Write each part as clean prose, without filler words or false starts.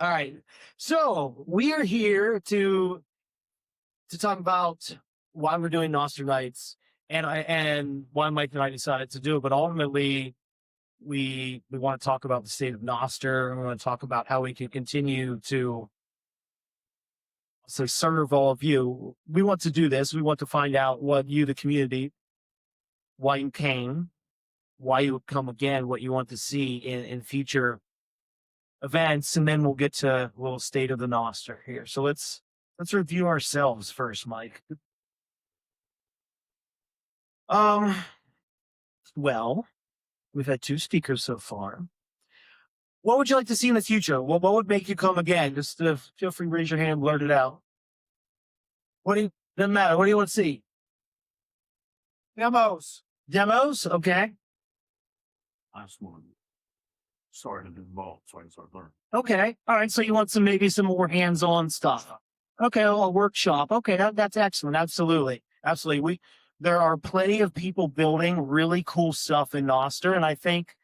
All right. So we are here to talk about why we're doing Nostr Nights and why Mike and I decided to do it. But ultimately, we want to talk about the state of Noster. We want to talk about how we can continue to serve all of you. We want to do this. We want to find out what you, the community, why you came, why you would come again, what you want to see in future events, and then we'll get to a little state of the Noster here. So let's review ourselves first, Mike. Well, we've had 2 speakers so far. What would you like to see in the future? What would make you come again? Just feel free to raise your hand, blurt it out. Doesn't matter. What do you want to see? Demos. Demos? Okay. I just want to start to involved so I can start learning. Okay. All right. So you want maybe some more hands-on stuff. Okay. Well, a workshop. Okay. That's excellent. Absolutely. Absolutely. There are plenty of people building really cool stuff in Noster, and I think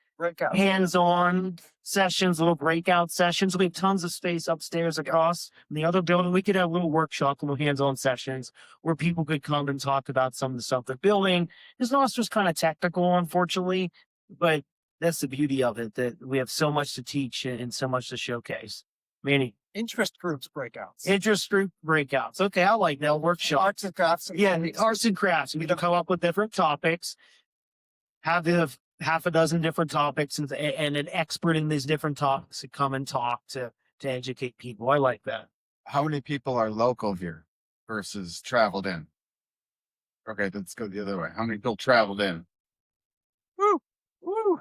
hands-on sessions, little breakout sessions. We have tons of space upstairs across in the other building. We could have little workshop, little hands-on sessions where people could come and talk about some of the stuff they're building. This Noster's kind of technical, unfortunately, but that's the beauty of it, that we have so much to teach and so much to showcase. Manny. Interest groups breakouts. Interest group breakouts. Okay, I like that. Workshop. Arts and crafts. Yeah, the arts and crafts. We can come up with different topics, have half a dozen different topics, and an expert in these different topics to come and talk to educate people. I like that. How many people are local here versus traveled in? Okay, let's go the other way. How many people traveled in? Woo! Woo!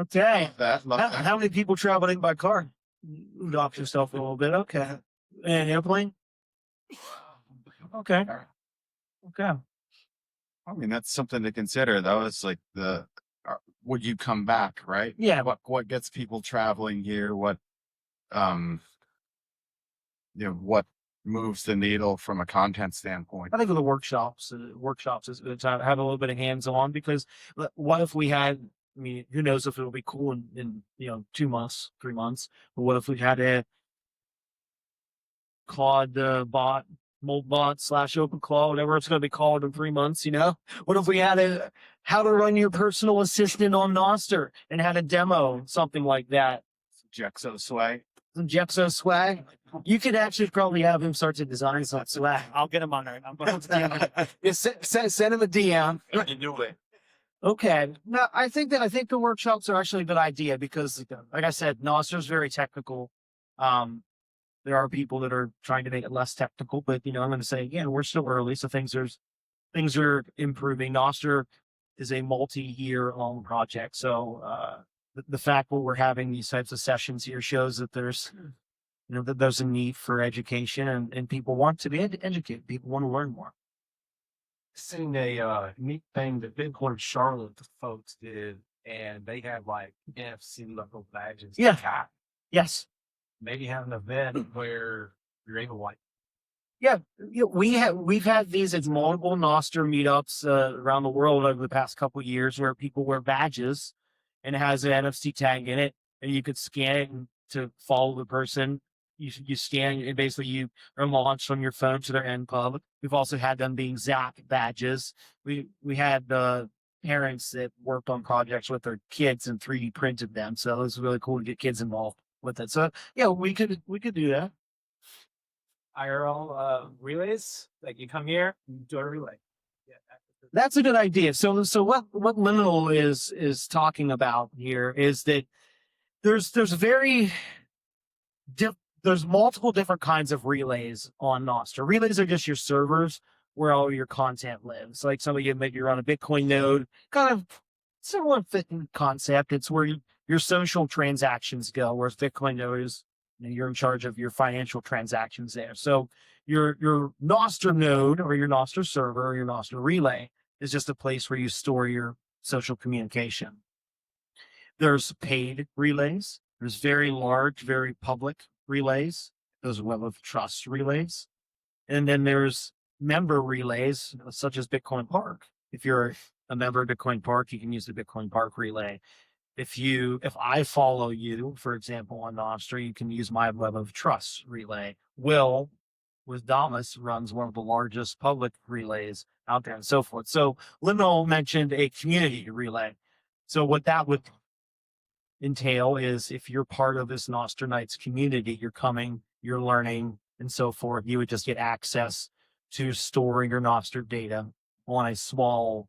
Okay. That. How many people traveled in by car? Dock yourself a little bit. Okay. An airplane? Okay. Okay. I mean, that's something to consider, though. It's like would you come back, right? Yeah. What gets people traveling here? What moves the needle from a content standpoint? I think with the workshops is a good time to have a little bit of hands-on, because what if we had, I mean, who knows if it'll be cool in 2 months, 3 months, but what if we had a Claude bot, Moldbot / OpenClaw, whatever it's going to be called in 3 months, What if we had how to run your personal assistant on Noster and had a demo, something like that? Jexo swag. Some Jexo swag. You could actually probably have him start to design some swag. I'll get him on there. I'm going to send him a DM. do it. Okay. No, I think the workshops are actually a good idea because, like I said, Nostr is very technical. There are people that are trying to make it less technical, but I'm going to say again, we're still early, so things are improving. Nostr is a multi-year long project, so the fact that we're having these types of sessions here shows that there's that there's a need for education, and people want to be educated. People want to learn more. Seen a neat thing that Bitcoin Charlotte folks did, and they had like NFC local badges. Yeah. Yes. Maybe have an event where you're able to Yeah, we've had these at multiple Nostr meetups around the world over the past couple of years where people wear badges and it has an NFC tag in it, and you could scan it to follow the person. You scan and basically you are launched on your phone to their NPub. We've also had them being Zap badges. We had parents that worked on projects with their kids and 3D printed them, so it was really cool to get kids involved with it. So yeah, we could do that. IRL relays, like you come here, you do a relay. Yeah, that's a good idea. So what Liminal is talking about here is that there's multiple different kinds of relays on Nostr. Relays are just your servers where all your content lives. Like some of you maybe you're on a Bitcoin node, kind of similar fitting concept. It's where your social transactions go, whereas Bitcoin node is you're in charge of your financial transactions there. So your Nostr node or your Nostr server or your Nostr relay is just a place where you store your social communication. There's paid relays. There's very large, very public relays. Those are web of trust relays. And then there's member relays, such as Bitcoin Park. If you're a member of Bitcoin Park, you can use the Bitcoin Park relay. if I follow you, for example, on Nostra, you can use my web of trust relay. Will with Damas runs one of the largest public relays out there and so forth. So Liminal mentioned a community relay. So what that would entail is if you're part of this Nostr Nights community, you're coming, you're learning, and so forth, you would just get access to storing your Nostr data on a small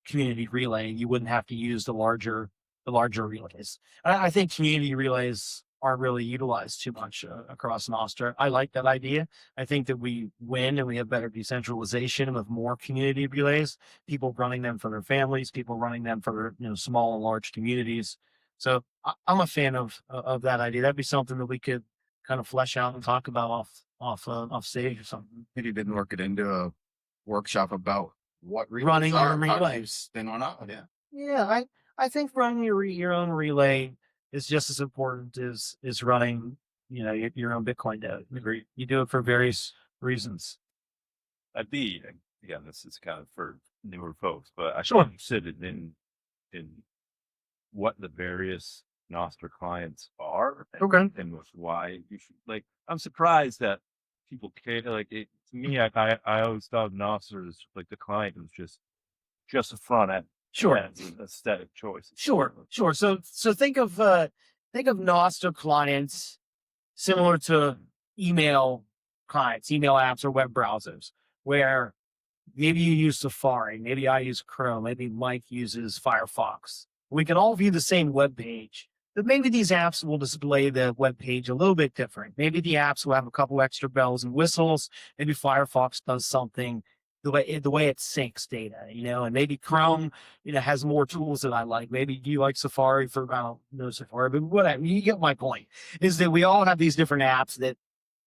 community relay. You wouldn't have to use the larger relays. I think community relays aren't really utilized too much across Nostr. I like that idea. I think that we win and we have better decentralization with more community relays, people running them for their families, people running them for small and large communities. So I'm a fan of that idea. That'd be something that we could kind of flesh out and talk about off stage or something. Maybe didn't work it into a workshop about what relays Running your are, how do relay. you spin one up. Yeah. Yeah, I think running your own relay is just as important as running your own Bitcoin node. Agreed. You do it for various reasons. I'd be, again, this is kind of for newer folks, but I Sure. should interested in what the various Nostr clients are Okay. and why you should, like, I'm surprised that people care. Like, to me, I always thought Nostr is like the client was just a front end. Sure. And it's an aesthetic choice. Sure. So think of Nostr clients similar to email clients, email apps or web browsers, where maybe you use Safari, maybe I use Chrome, maybe Mike uses Firefox. We can all view the same web page, but maybe these apps will display the web page a little bit different. Maybe the apps will have a couple extra bells and whistles. Maybe Firefox does something the way it syncs data, and maybe Chrome, has more tools that I like. Maybe you like Safari for, I don't know Safari, but whatever. You get my point, is that we all have these different apps that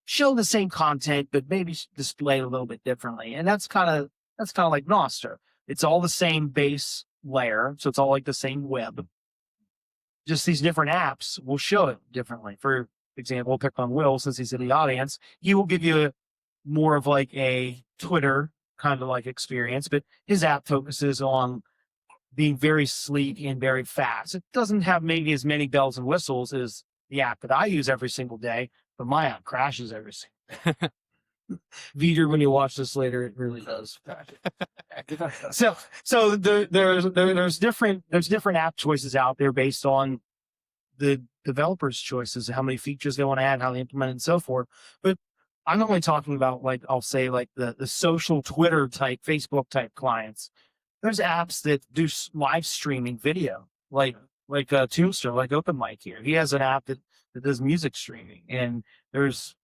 show the same content, but maybe display it a little bit differently. And that's kind of like Nostr. It's all the same base layer. So it's all like the same web. Just these different apps will show it differently. For example, we'll pick on Will since he's in the audience. He will give you more of like a Twitter kind of like experience, but his app focuses on being very sleek and very fast. It doesn't have maybe as many bells and whistles as the app that I use every single day, but my app crashes every single Vider, when you watch this later, it really does. So there's different app choices out there based on the developers' choices, how many features they want to add, how they implement it, and so forth. But I'm only talking about, like, I'll say, like the social Twitter type, Facebook type clients. There's apps that do live streaming video, like Tombstone, like OpenMike here. He has an app that does music streaming, and there's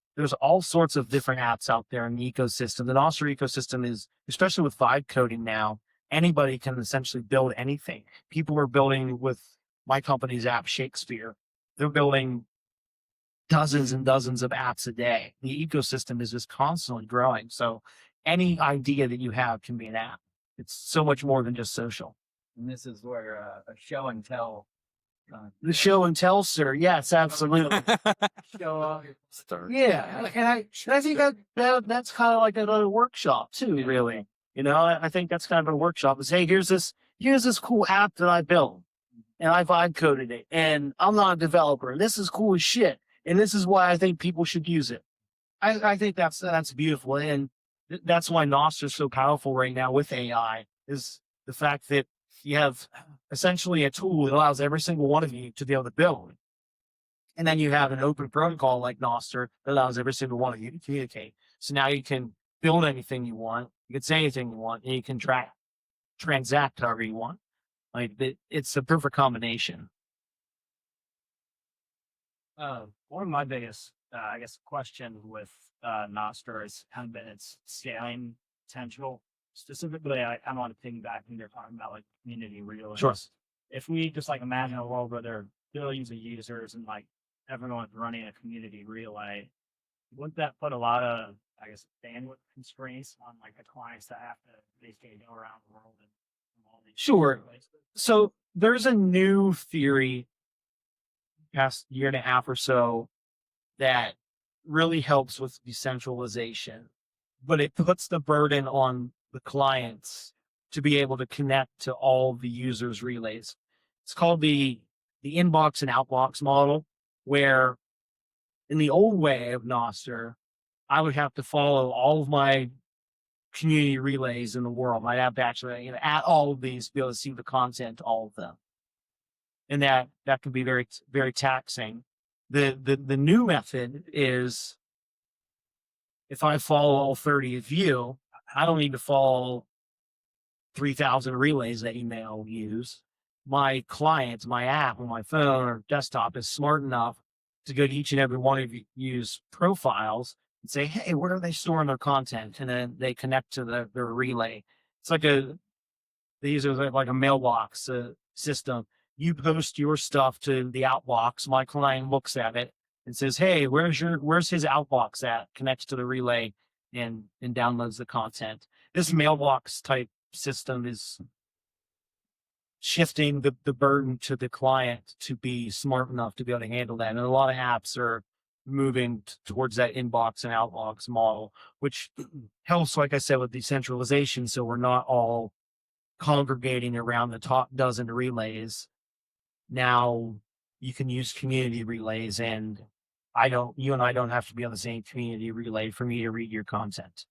all sorts of different apps out there in the ecosystem. The Nostr ecosystem is, especially with vibe coding now, anybody can essentially build anything. People are building with my company's app, Shakespeare. They're building dozens and dozens of apps a day. The ecosystem is just constantly growing. So any idea that you have can be an app. It's so much more than just social. And this is where a show and tell. The show and tell, sir. Yes, absolutely. Show off. Yeah, and I think that's kind of like another workshop too. Really, I think that's kind of a workshop. Is, hey, here's this cool app that I built, and I vibe coded it, and I'm not a developer, and this is cool as shit, and this is why I think people should use it. I think that's beautiful, and that's why Nostr is so powerful right now with AI, is the fact that you have essentially a tool that allows every single one of you to be able to build. And then you have an open protocol like Noster that allows every single one of you to communicate. So now you can build anything you want, you can say anything you want, and you can transact however you want. Like, it's a perfect combination. One of my biggest, question with Nostr is kind of been its scaling potential. Specifically, I want to piggyback when they're talking about like community relays. Sure. If we just like imagine a world where there are billions of users and like everyone's running a community relay, wouldn't that put a lot of, bandwidth constraints on like the clients that have to basically go around the world and all these Sure. places? So there's a new theory past year and a half or so that really helps with decentralization, but it puts the burden on the clients to be able to connect to all the users' relays. It's called the the inbox and outbox model, where in the old way of Noster, I would have to follow all of my community relays in the world. I'd have to actually, add all of these to be able to see the content to all of them. And that can be very, very taxing. The new method is, if I follow all 30 of you, I don't need to follow 3,000 relays that email use. My client, my app on my phone or desktop is smart enough to go to each and every one of you's profiles and say, hey, where are they storing their content? And then they connect to their relay. It's like they use it like a mailbox system. You post your stuff to the outbox. My client looks at it and says, hey, where's his outbox at? Connects to the relay and downloads the content. This mailbox type system is shifting the burden to the client to be smart enough to be able to handle that. And a lot of apps are moving towards that inbox and outbox model, which helps, like I said, with decentralization. So we're not all congregating around the top dozen relays. Now you can use community relays, and you and I don't have to be on the same community relay for me to read your content.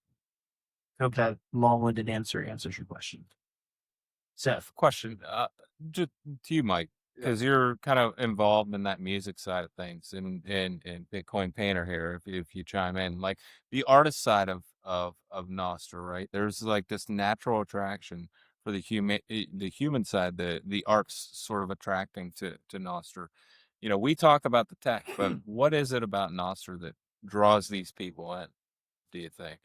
Hope that long-winded answer answers your question. Seth. Question to you, Mike, because you're kind of involved in that music side of things, and Bitcoin Painter here, if you chime in, like the artist side of Nostra, right? There's like this natural attraction for the human side, the arts sort of attracting to Nostra. You know, we talk about the tech, but what is it about Nostra that draws these people in, do you think?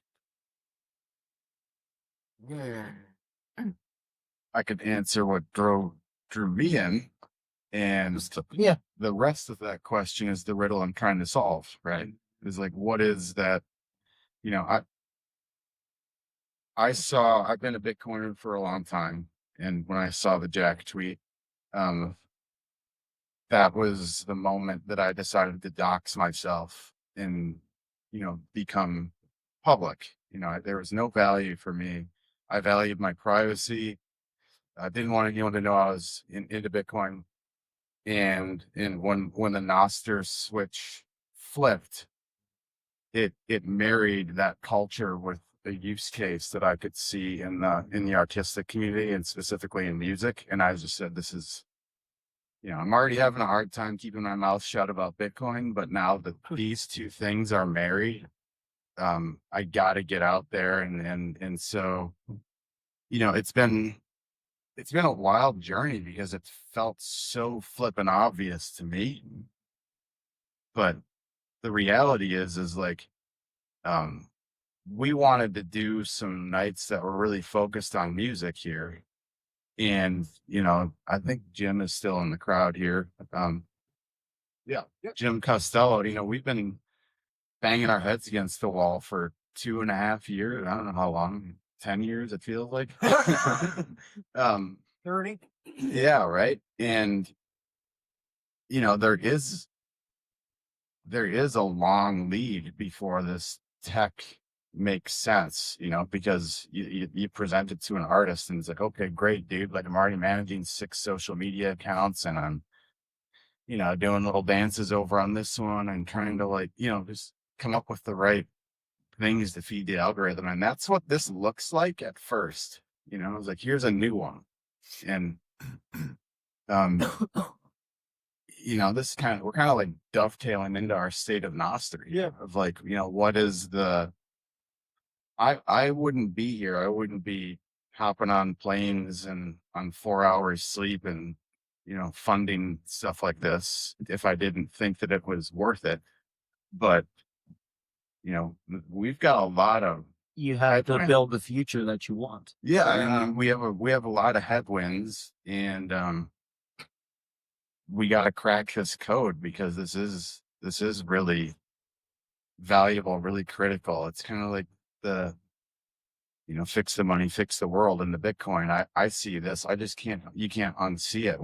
I could answer what drew me in, and the rest of that question is the riddle I'm trying to solve. Right? Is like, what is that? You know, I've been a Bitcoiner for a long time, and when I saw the Jack tweet, that was the moment that I decided to dox myself and, become public. There was no value for me. I valued my privacy. I didn't want anyone to know I was into Bitcoin. And when the Noster switch flipped, it married that culture with a use case that I could see in the artistic community, and specifically in music. And I just said, this is, I'm already having a hard time keeping my mouth shut about Bitcoin, but now that these two things are married, I got to get out there. And so, it's been a wild journey because it felt so flippin' obvious to me. But the reality is like, we wanted to do some nights that were really focused on music here. And, I think Jim is still in the crowd here. Jim Costello, we've been banging our heads against the wall for 2.5 years. I don't know how long, 10 years, it feels like. 30. Yeah, right. And, there is a long lead before this tech makes sense, because you present it to an artist and it's like, okay, great, dude. Like, I'm already managing 6 social media accounts, and I'm, doing little dances over on this one and trying to just come up with the right things to feed the algorithm. And that's what this looks like at first. It's like, here's a new one. And, this we're kind of like dovetailing into our state of Nostr. Yeah. Of like, what is I wouldn't be here. I wouldn't be hopping on planes and on 4 hours sleep and, funding stuff like this if I didn't think that it was worth it. But, we've got a lot of, You have to build the future that you want. yeah, we have a lot of headwinds, and, we got to crack this code because this is really valuable, really critical. It's kind of like the, fix the money, fix the world in the Bitcoin. I see this. I just you can't unsee it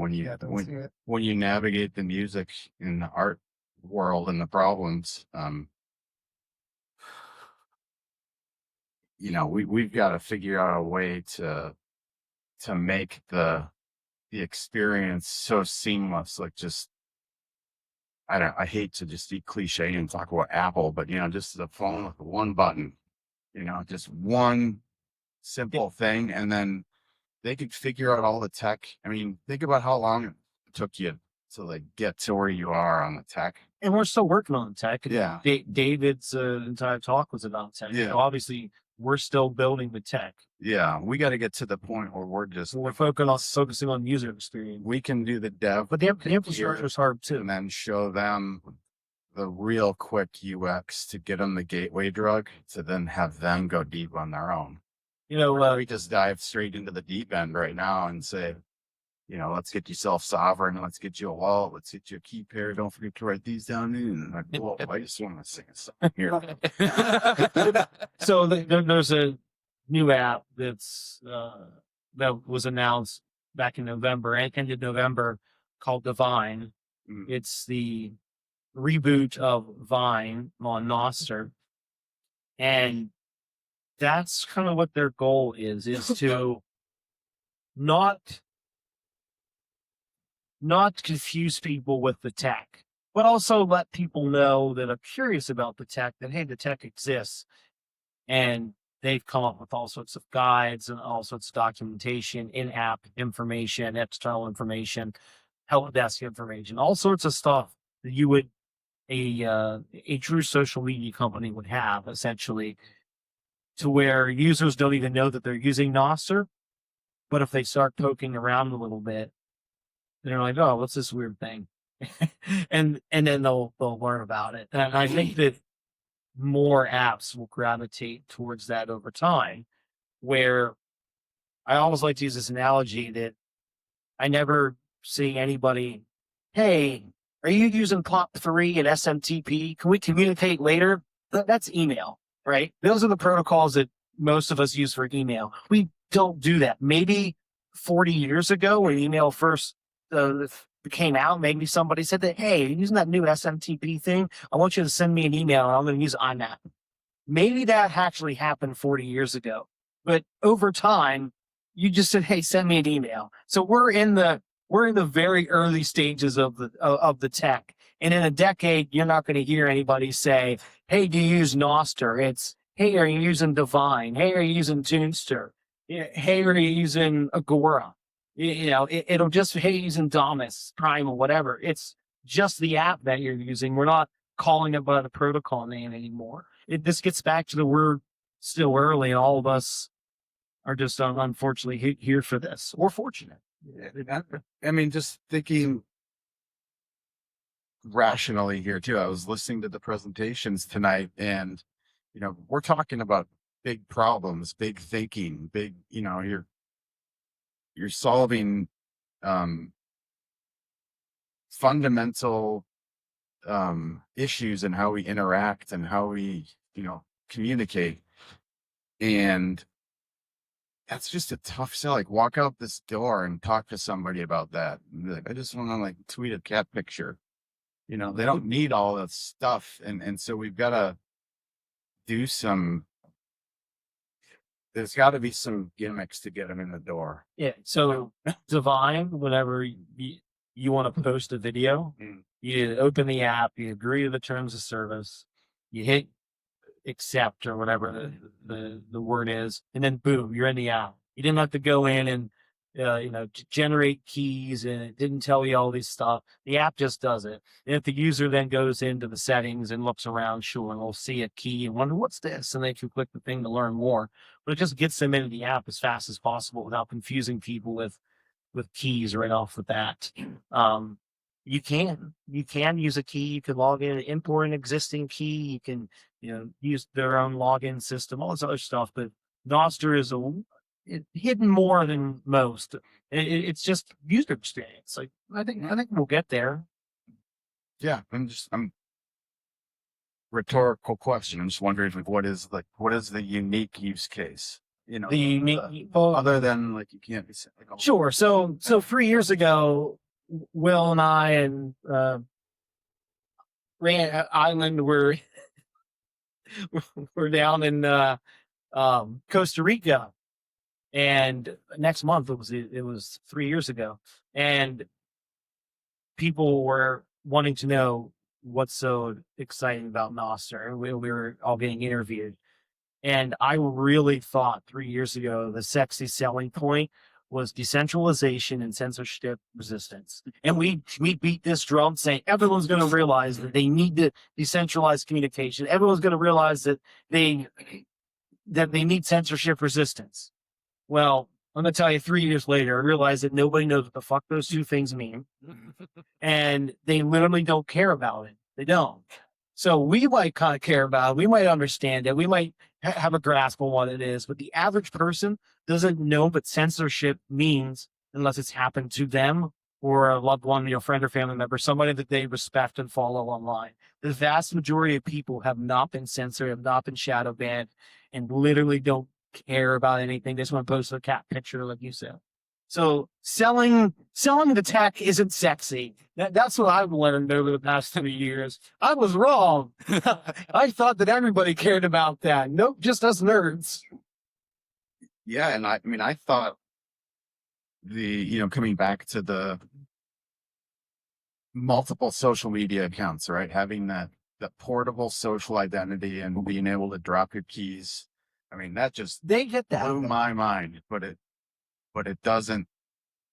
when you navigate the music and the art world and the problems. We've got to figure out a way to make the the experience so seamless, like just I hate to just be cliche and talk about Apple, but just the phone with one button, just one simple thing, and then they could figure out all the tech. I mean, think about how long it took you to like get to where you are on the tech. And we're still working on tech. And Yeah. David's entire talk was about tech. Yeah. So obviously, we're still building the tech. Yeah, we got to get to the point where We're focusing on user experience. we can do the dev, But the infrastructure is hard too. and then show them the real quick UX to get them the gateway drug to then have them go deep on their own. We just dive straight into the deep end right now and say, let's get you self-sovereign. Let's get you a wallet. Let's get you a key pair. Don't forget to write these down. And I just want to sing a song here. So there's a new app that was announced back in November, ended November, called Divine. Mm. It's the reboot of Vine on Noster, and that's kind of what their goal is to not confuse people with the tech, but also let people know that are curious about the tech that, hey, the tech exists. And they've come up with all sorts of guides and all sorts of documentation, in-app information, external information, help desk information, all sorts of stuff that you would a true social media company would have, essentially, to where users don't even know that they're using Noster, but if they start poking around a little bit, they're like, oh, what's this weird thing? and then they'll learn about it. And I think that more apps will gravitate towards that over time, where I always like to use this analogy that I never see anybody, hey, are you using POP3 and SMTP? Can we communicate later? That's email, right? Those are the protocols that most of us use for email. We don't do that. Maybe 40 years ago when email first came out, maybe somebody said that, hey, using that new SMTP thing, I want you to send me an email and I'm going to use IMAP. Maybe that actually happened 40 years ago. But over time, you just said, hey, send me an email. So we're in the very early stages of the tech. And in a decade, you're not going to hear anybody say, hey, do you use Noster? It's, hey, are you using Divine? Hey, are you using Tunester? Hey, are you using Agora? It'll just, hey, using Damus, Prime, or whatever. It's just the app that you're using. We're not calling it by the protocol name anymore. This gets back to we're still early, and all of us are just unfortunately here for this, or fortunate. I mean, just thinking rationally here too. I was listening to the presentations tonight, and we're talking about big problems, big thinking, big. You're solving fundamental issues in how we interact and how we communicate, and that's just a tough sell. Like, walk out this door and talk to somebody about that. I just want to tweet a cat picture. They don't need all that stuff, and so we've got to do some. There's got to be some gimmicks to get them in the door. Yeah. So Divine, whenever you want to post a video, you open the app, you agree to the terms of service, you hit accept or whatever the word is, and then boom, you're in the app. You didn't have to go in and generate keys, and it didn't tell you all this stuff. The app just does it. And if the user then goes into the settings and looks around, sure, and they'll see a key and wonder what's this, and they can click the thing to learn more. But it just gets them into the app as fast as possible without confusing people with keys right off the bat. You can use a key. You can log in and import an existing key. You can use their own login system, all this other stuff. But Noster is hidden more than most. It's just user experience. Like I think we'll get there. Yeah, I'm rhetorical question. I'm just wondering what is the unique use case? The unique other than you can't be sure. So 3 years ago, Will and I and Rand Island were down in Costa Rica, and next month it was 3 years ago. and people were wanting to know what's so exciting about Noster. We were all getting interviewed. And I really thought 3 years ago the sexy selling point was decentralization and censorship resistance. And we beat this drum saying everyone's going to realize that they need to decentralize communication. Everyone's going to realize that they need censorship resistance. Well, I'm going to tell you 3 years later, I realized that nobody knows what the fuck those two things mean. And they literally don't care about it. They don't. So we might kind of care about it. We might understand it. We might have a grasp on what it is, but the average person doesn't know what censorship means unless it's happened to them or a loved one, friend or family member, somebody that they respect and follow online. The vast majority of people have not been censored, have not been shadow banned, and literally don't care about anything. They just want to post a cat picture, like you said. So selling the tech isn't sexy. That's what I've learned over the past 3 years. I was wrong. I thought that everybody cared about that. Nope, just us nerds. Yeah, and I mean, I thought coming back to the multiple social media accounts, right? Having that portable social identity and being able to drop your keys. I mean, that just They get that. blew my mind, but it doesn't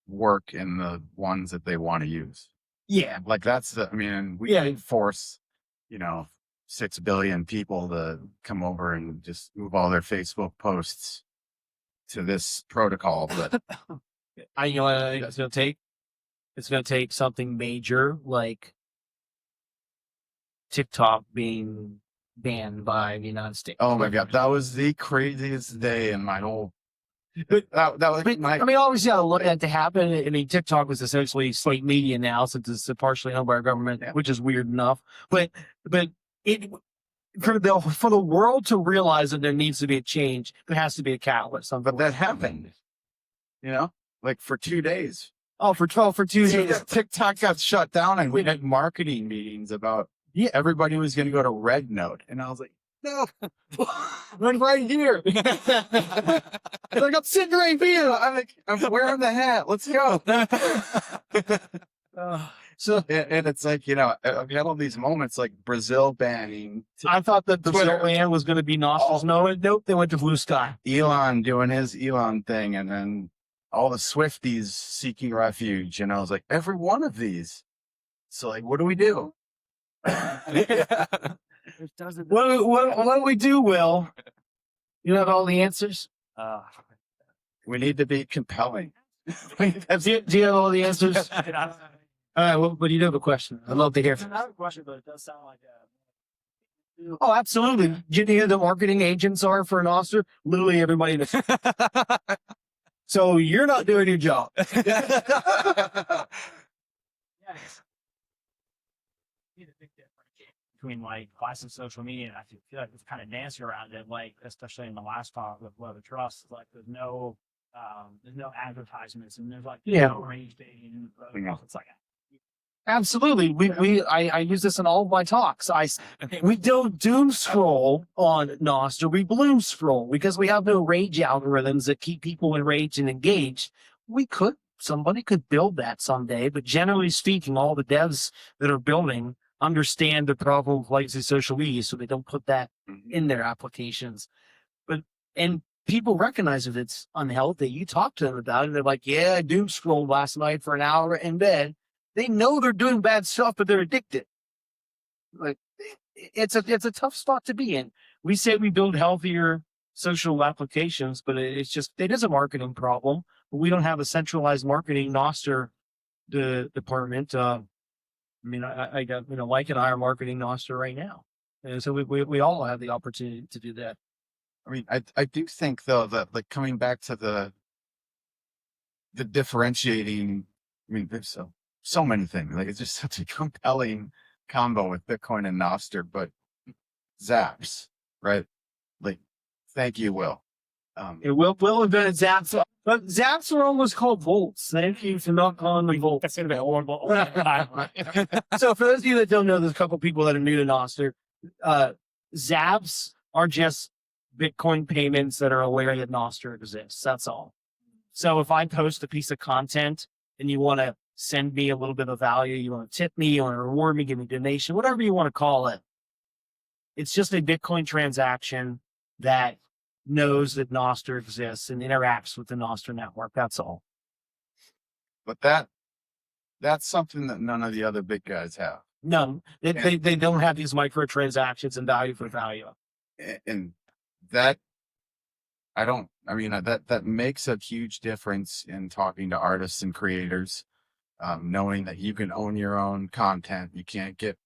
work in the ones that they want to use. Yeah. Like we can't force, 6 billion people to come over and just move all their Facebook posts to this protocol. But It's gonna take something major like TikTok being banned by the United States. oh my God, that was the craziest day in my whole. But- that was my. Obviously, I look at it to happen. I mean, TikTok was essentially state media now, since it's partially owned by our government, which is weird enough. But it for the world to realize that there needs to be a change, there has to be a catalyst. But that happened, like for 2 days. Oh, for 2 days. TikTok got shut down, and we had marketing meetings about everybody was going to go to Red Note, and I was like, no, I'm right here. like I'm sitting right here. I'm wearing the hat. Let's go. So and it's like, I've had all these moments like Brazil banning, I thought that the Twitter. land was going to be Nostr's. Nope, they went to Blue Sky. Elon doing his Elon thing, and then all the Swifties seeking refuge. And I was like, every one of these. So like, what do we do? What do we do, Will? You have all the answers? We need to be compelling. Do you have all the answers? All right, well, but you do have a question. I'd love to hear. I have a question, but it does sound like Oh, absolutely. Do you know who the marketing agents are for an Noster? Literally everybody. So you're not doing your job. between like classic social media, and I feel like it's kind of dancing around it, like especially in the last talk with Love of Trust, like there's no advertisements and there's like no range dating. It's like Absolutely. I use this in all of my talks. We don't doom scroll on Noster. We bloom scroll because we have no rage algorithms that keep people enraged and engaged. Somebody could build that someday, but generally speaking, all the devs that are building understand the problem of legacy social media, so they don't put that in their applications. And people recognize if it's unhealthy. You talk to them about it, they're like, yeah, I doom scrolled last night for an hour in bed. They know they're doing bad stuff, but they're addicted. Like it's a tough spot to be in. We say we build healthier social applications, but it is a marketing problem. But we don't have a centralized marketing Noster department. I got Mike and I are marketing Noster right now, and so we all have the opportunity to do that. I mean, I do think though that like coming back to the differentiating. I mean, there's so many things. Like it's just such a compelling combo with Bitcoin and Noster, but Zaps, right? Like, thank you, Will. Will invented Zaps, but Zaps are almost called volts. Thank you for not calling them volts. that's gonna be horrible. So for those of you that don't know, there's a couple people that are new to Noster. Zaps are just Bitcoin payments that are aware that Noster exists. That's all. So if I post a piece of content and you want to send me a little bit of value, you want to tip me, you want to reward me, give me a donation, whatever you want to call it. It's just a Bitcoin transaction that knows that Noster exists and interacts with the Nostr network. That's all. But that's something that none of the other big guys have. None. They don't have these microtransactions and value for value. And that that makes a huge difference in talking to artists and creators, knowing that you can own your own content. You can't get,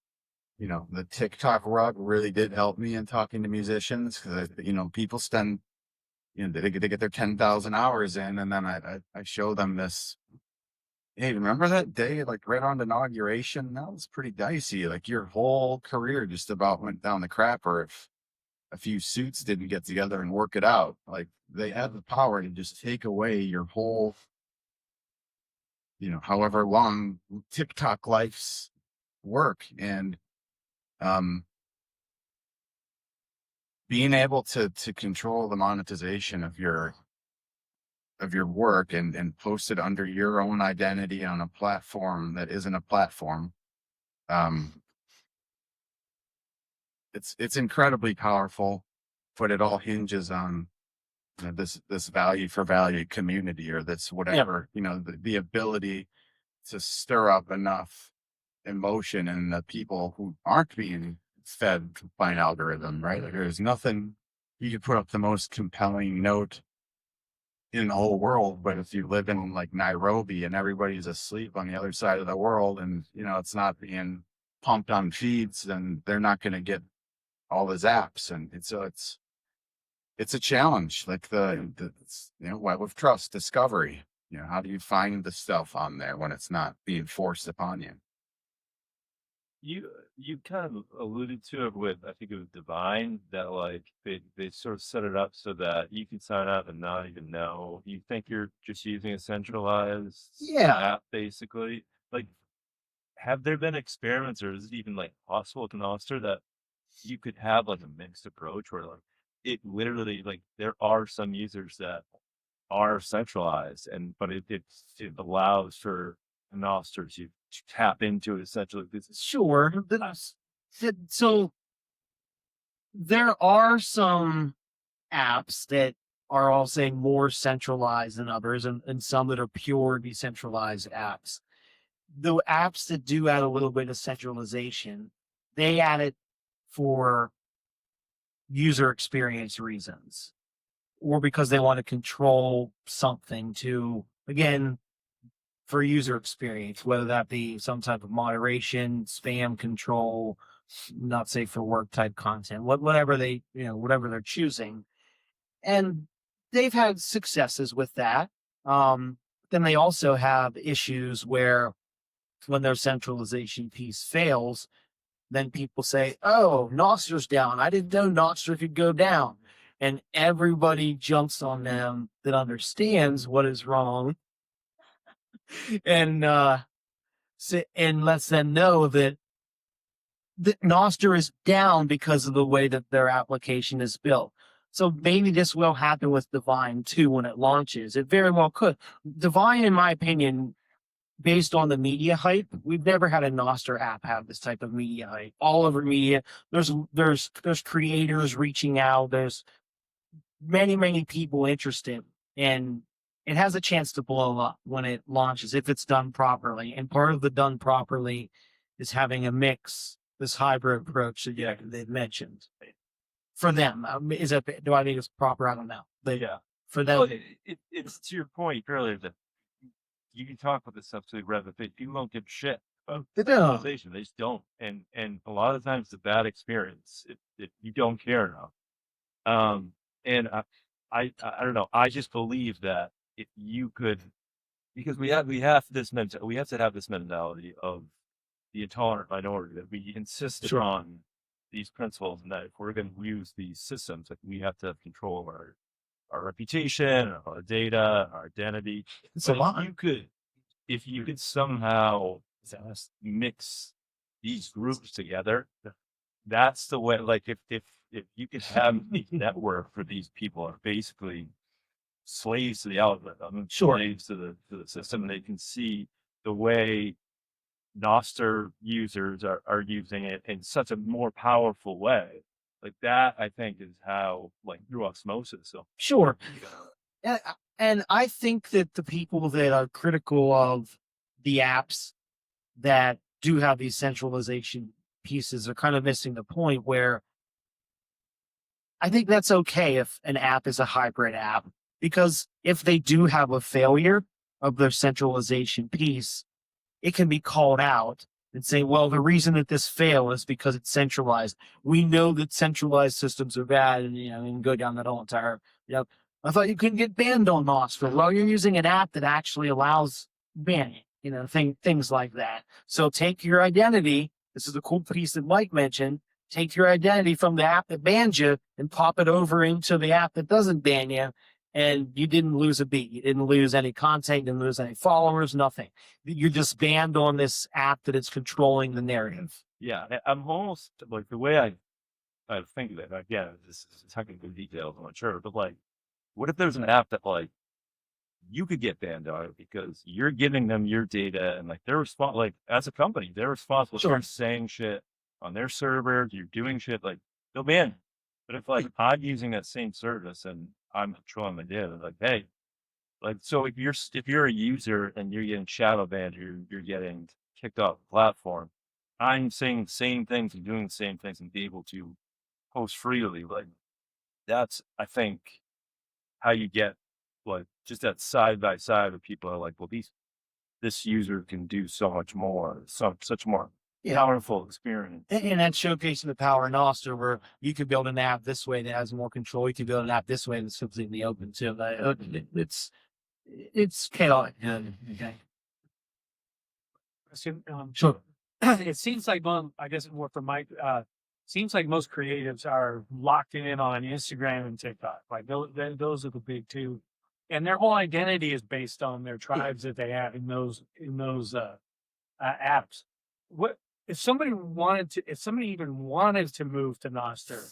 the TikTok rug really did help me in talking to musicians, because people spend, they get their 10,000 hours in, and then I show them this. Hey, remember that day, like right on inauguration? That was pretty dicey. Like your whole career just about went down the crapper if a few suits didn't get together and work it out. Like they have the power to just take away your whole, however long TikTok life's work. And being able to control the monetization of your work and post it under your own identity on a platform that isn't a platform, it's incredibly powerful, but it all hinges on this value for value community, or this whatever, the ability to stir up enough emotion in the people who aren't being fed by an algorithm, right? Like there's nothing, you could put up the most compelling note in the whole world, but if you live in like Nairobi and everybody's asleep on the other side of the world, and it's not being pumped on feeds, then they're not going to get all the zaps. And it's a challenge, like the web of trust discovery. How do you find the stuff on there when it's not being forced upon you? You kind of alluded to it with, I think it was Divine, that like they sort of set it up so that you can sign up and not even know. You think you're just using a centralized app, basically. Like, have there been experiments, or is it even like possible with Noster that you could have like a mixed approach where like it literally, like there are some users that are centralized, but it allows for Noster to tap into it essentially. Sure. So there are some apps that are, I'll say, more centralized than others, and some that are pure decentralized apps. The apps that do add a little bit of centralization, they add it for user experience reasons, or because they want to control something to, again, for user experience, whether that be some type of moderation, spam control, not safe for work type content, whatever whatever they're choosing. And they've had successes with that. Then they also have issues where when their centralization piece fails, then people say, oh, Noster's down. I didn't know Nostr could go down. And everybody jumps on them that understands what is wrong and lets them know that Nostr is down because of the way that their application is built. So maybe this will happen with Divine too when it launches. It very well could. Divine, in my opinion, based on the media hype, we've never had a Nostr app have this type of media hype. All over media, there's creators reaching out. There's many people interested, and it has a chance to blow up when it launches if it's done properly. And part of the done properly is having a mix, this hybrid approach that they've mentioned. For them, do I think it's proper? I don't know. But for them, well, it's to your point earlier that you can talk about this stuff to the rev, but people don't give a shit about centralization. They just don't. And a lot of the times it's a bad experience if you don't care enough. And I don't know. I just believe that if you could, because we have to have this mentality of the intolerant minority, that we insist on these principles, and that if we're going to use these systems, like we have to have control of our reputation, our data, our identity. It's But a lot. if you could somehow mix these groups together, that's the way. Like if you could have the network for these people are basically slaves to the algorithm, Sure. slaves to the system. They can see the way Noster users are using it in such a more powerful way. Like that, I think, is how, like, through osmosis. So Sure. And I think that the people that are critical of the apps that do have these centralization pieces are kind of missing the point where I think that's okay if an app is a hybrid app, because if they do have a failure of their centralization piece, it can be called out and say, well, the reason that this failed is because it's centralized. We know that centralized systems are bad, and you can go down that whole entire, I thought you couldn't get banned on Nostra. Well, you're using an app that actually allows banning, things like that. So take your identity. This is a cool piece that Mike mentioned. Take your identity from the app that banned you and pop it over into the app that doesn't ban you. And you didn't lose a beat. You didn't lose any content, didn't lose any followers, nothing. You're just banned on this app that is controlling the narrative. yeah, I'm almost like the way I think of it. Again, this is technical details, I'm not sure, but like, what if there's an app that like you could get banned on it because you're giving them your data and like they're responsible, like as a company, they're responsible Sure. for saying shit on their server, you're doing shit, like they'll ban you. But if like I'm using that same service and I'm controlling my data, like, hey, like, so if you're a user and you're getting shadow banned, you're getting kicked off the platform, I'm saying the same things and doing the same things and be able to post freely. Like that's, I think, how you get like just that side by side of people are like, well, this user can do so much more, such more powerful experience. And that's showcasing the power of Noster, where you can build an app this way that has more control. You can build an app this way that's completely open too. It's chaotic. Okay. Sure. It seems like I guess more from Mike, seems like most creatives are locked in on Instagram and TikTok. Like those are the big two. And their whole identity is based on their tribes that they have in those apps. What if somebody even wanted to move to Noster,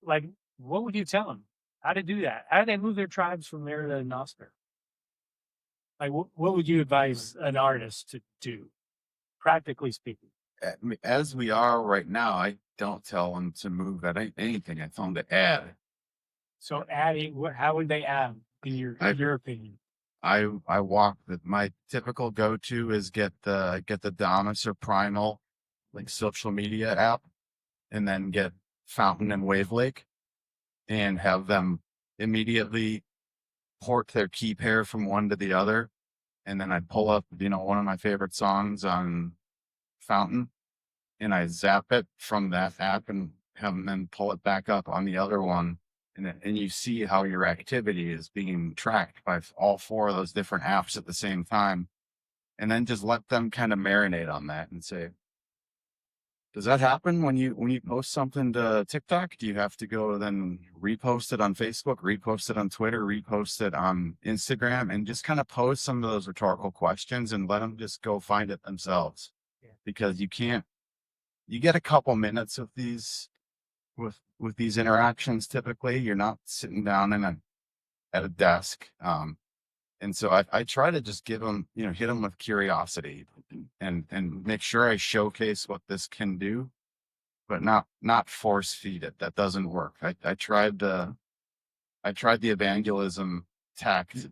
like what would you tell them? How to do that? How do they move their tribes from there to Noster? Like what would you advise an artist to do, practically speaking? As we are right now, I don't tell them to move at anything. I tell them to add. So adding, how would they add in your opinion? I walk that my typical go-to is get the Damus or Primal, like social media app, and then get Fountain and Wavelake and have them immediately port their key pair from one to the other. And then I pull up, one of my favorite songs on Fountain, and I zap it from that app and have them then pull it back up on the other one. And you see how your activity is being tracked by all four of those different apps at the same time. And then just let them kind of marinate on that and say, does that happen when you post something to TikTok? Do you have to go then repost it on Facebook, repost it on Twitter, repost it on Instagram, and just kind of pose some of those rhetorical questions and let them just go find it themselves? Yeah. Because you get a couple minutes of these with these interactions. Typically you're not sitting down at a desk. And so I try to just give them, hit them with curiosity and make sure I showcase what this can do, but not force feed it. That doesn't work. I tried the evangelism tact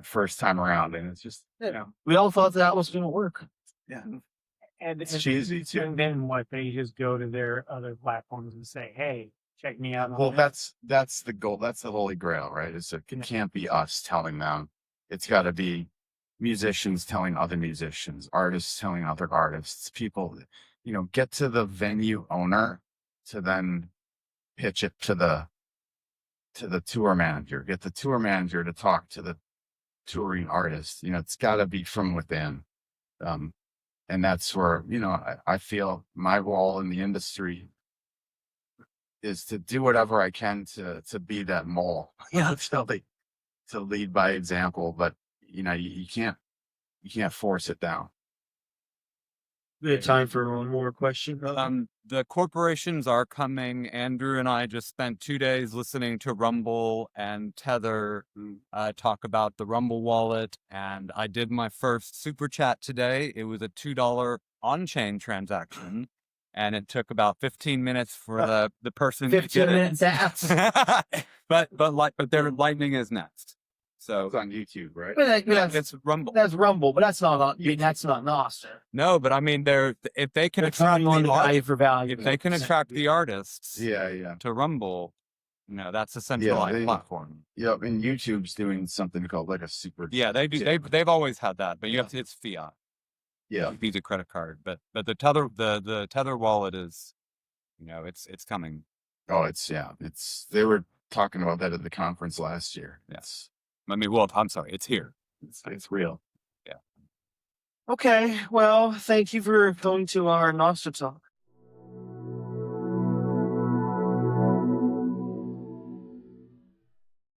first time around, and it's just, We all thought that was going to work. yeah, And it's cheesy too. And then what, they just go to their other platforms and say, hey, check me out. Well, that's the goal. That's the holy grail, right? It can't be us telling them. It's got to be musicians telling other musicians, artists telling other artists, people, get to the venue owner to then pitch it to the tour manager, get the tour manager to talk to the touring artist. It's got to be from within. And that's where, I feel my role in the industry is to do whatever I can to be that mole, to lead by example, but you can't force it down. We have time for one more question. The corporations are coming. Andrew and I just spent 2 days listening to Rumble and Tether talk about the Rumble wallet, and I did my first super chat today. It was a $2 on-chain transaction, and it took about 15 minutes for the person to 15 get minutes Zaps. it. but their Lightning is next. So It's on YouTube, right? But that's, it's Rumble. that's Rumble, but that's not. I mean, that's not Noster. No, but I mean, if they can They're attract trying on the the value artists, for value. if they can attract the artists Yeah. to Rumble, that's a centralized they- platform. Yep. And YouTube's doing something called like a super. Yeah, they do. Yeah. They've always had that, but you have to. It's fiat. Yeah. Visa credit card, but the Tether wallet is, it's coming. Oh, it's they were talking about that at the conference last year. Yes. I mean, well, I'm sorry, it's here. It's real. Okay, well, thank you for going to our Nostra talk.